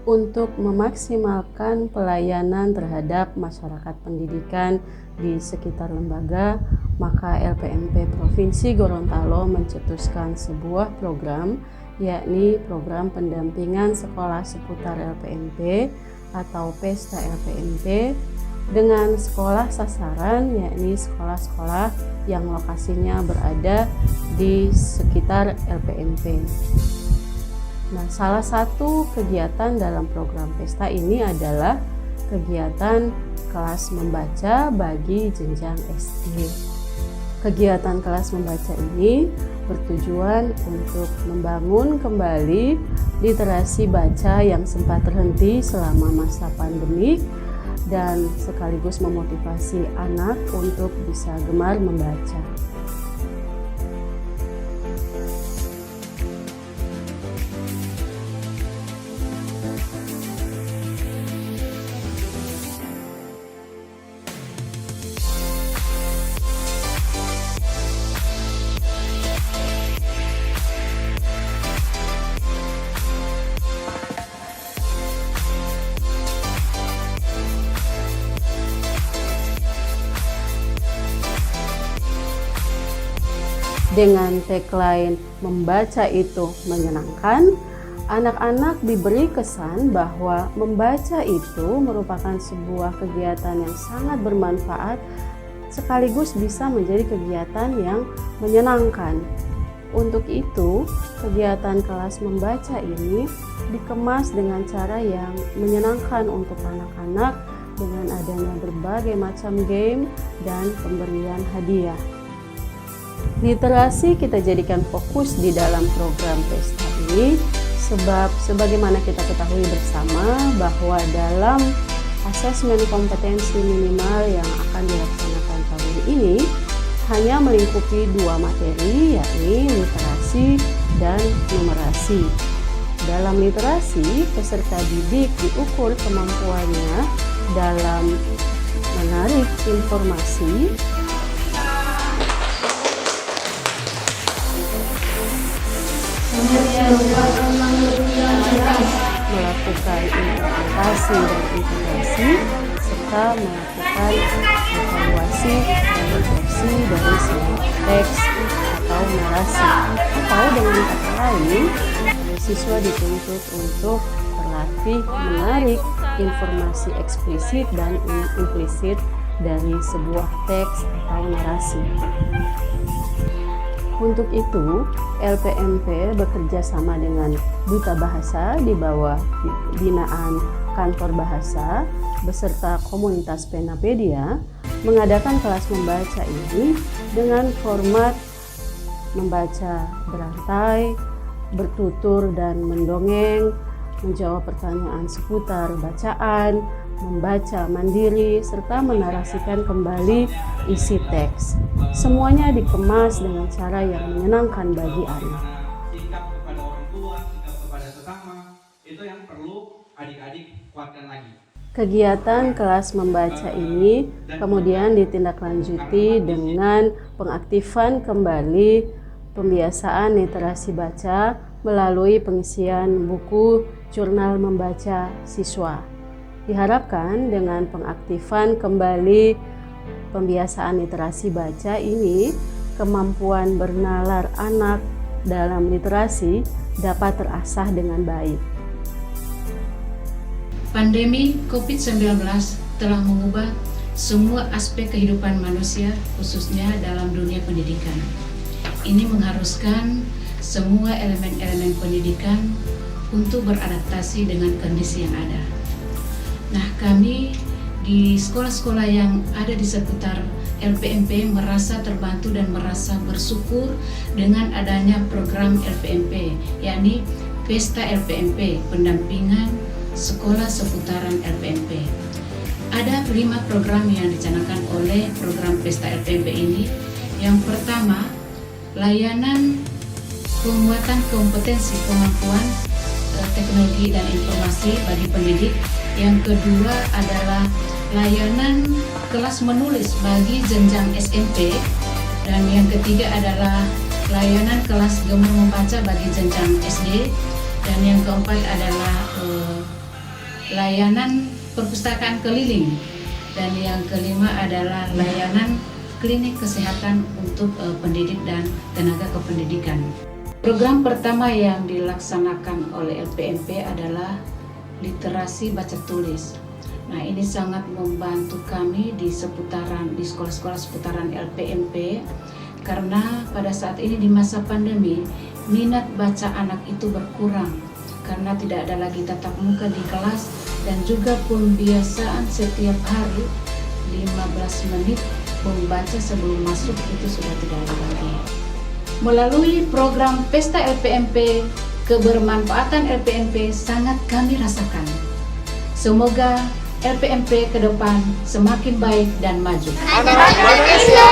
Untuk memaksimalkan pelayanan terhadap masyarakat pendidikan di sekitar lembaga, maka LPMP Provinsi Gorontalo mencetuskan sebuah program, yakni program pendampingan sekolah seputar LPMP atau Pesta LPMP dengan sekolah sasaran, yakni sekolah-sekolah yang lokasinya berada di sekitar LPMP. Nah, salah satu kegiatan dalam program Pesta ini adalah kegiatan kelas membaca bagi jenjang SD. Kegiatan kelas membaca ini bertujuan untuk membangun kembali literasi baca yang sempat terhenti selama masa pandemik dan sekaligus memotivasi anak untuk bisa gemar membaca. Dengan tagline membaca itu menyenangkan, anak-anak diberi kesan bahwa membaca itu merupakan sebuah kegiatan yang sangat bermanfaat sekaligus bisa menjadi kegiatan yang menyenangkan. Untuk itu, kegiatan kelas membaca ini dikemas dengan cara yang menyenangkan untuk anak-anak dengan adanya berbagai macam game dan pemberian hadiah. Literasi kita jadikan fokus di dalam program Pesta ini sebab sebagaimana kita ketahui bersama bahwa dalam asesmen kompetensi minimal yang akan dilaksanakan tahun ini hanya melingkupi 2 materi, yakni literasi dan numerasi. Dalam literasi, peserta didik diukur kemampuannya dalam menarik informasi, melakukan interpretasi dan integrasi, serta melakukan evaluasi dan refleksi dari sebuah teks atau narasi. Atau dengan kata lain, siswa dituntut untuk berlatih menarik informasi eksplisit dan implisit dari sebuah teks atau narasi. Untuk itu, LPMP bekerja sama dengan Duta Bahasa di bawah binaan Kantor Bahasa beserta komunitas Penapedia mengadakan kelas membaca ini dengan format membaca berantai, bertutur dan mendongeng, menjawab pertanyaan seputar bacaan, membaca mandiri, serta menarasikan kembali isi teks. Semuanya dikemas dengan cara yang menyenangkan bagi anak. Sikap kepada orang tua, sikap kepada sesama, itu yang perlu adik-adik kuatkan lagi. Kegiatan kelas membaca ini kemudian ditindaklanjuti dengan pengaktifan kembali pembiasaan literasi baca melalui pengisian buku jurnal membaca siswa. Diharapkan dengan pengaktifan kembali pembiasaan literasi baca ini, kemampuan bernalar anak dalam literasi dapat terasah dengan baik. Pandemi COVID-19 telah mengubah semua aspek kehidupan manusia, khususnya dalam dunia pendidikan. Ini mengharuskan semua elemen-elemen pendidikan untuk beradaptasi dengan kondisi yang ada. Nah, kami di sekolah-sekolah yang ada di seputar LPMP merasa terbantu dan merasa bersyukur dengan adanya program LPMP, yakni Pesta LPMP, pendampingan sekolah seputaran LPMP. Ada 5 program yang dicanangkan oleh program Pesta LPMP ini. Yang pertama, layanan penguatan kompetensi kemampuan teknologi dan informasi bagi pendidik. Yang kedua adalah layanan kelas menulis bagi jenjang SMP, dan yang ketiga adalah layanan kelas gemar membaca bagi jenjang SD, dan yang keempat adalah layanan perpustakaan keliling, dan yang kelima adalah layanan klinik kesehatan untuk pendidik dan tenaga kependidikan. Program pertama yang dilaksanakan oleh LPMP adalah literasi baca tulis. Nah, ini sangat membantu kami di sekolah-sekolah seputaran LPMP, karena pada saat ini di masa pandemi minat baca anak itu berkurang karena tidak ada lagi tatap muka di kelas, dan juga pembiasaan setiap hari 15 menit membaca sebelum masuk itu sudah tidak ada lagi. Melalui program Pesta LPMP, kebermanfaatan LPMP sangat kami rasakan. Semoga LPMP ke depan semakin baik dan maju. Anak-anak Indonesia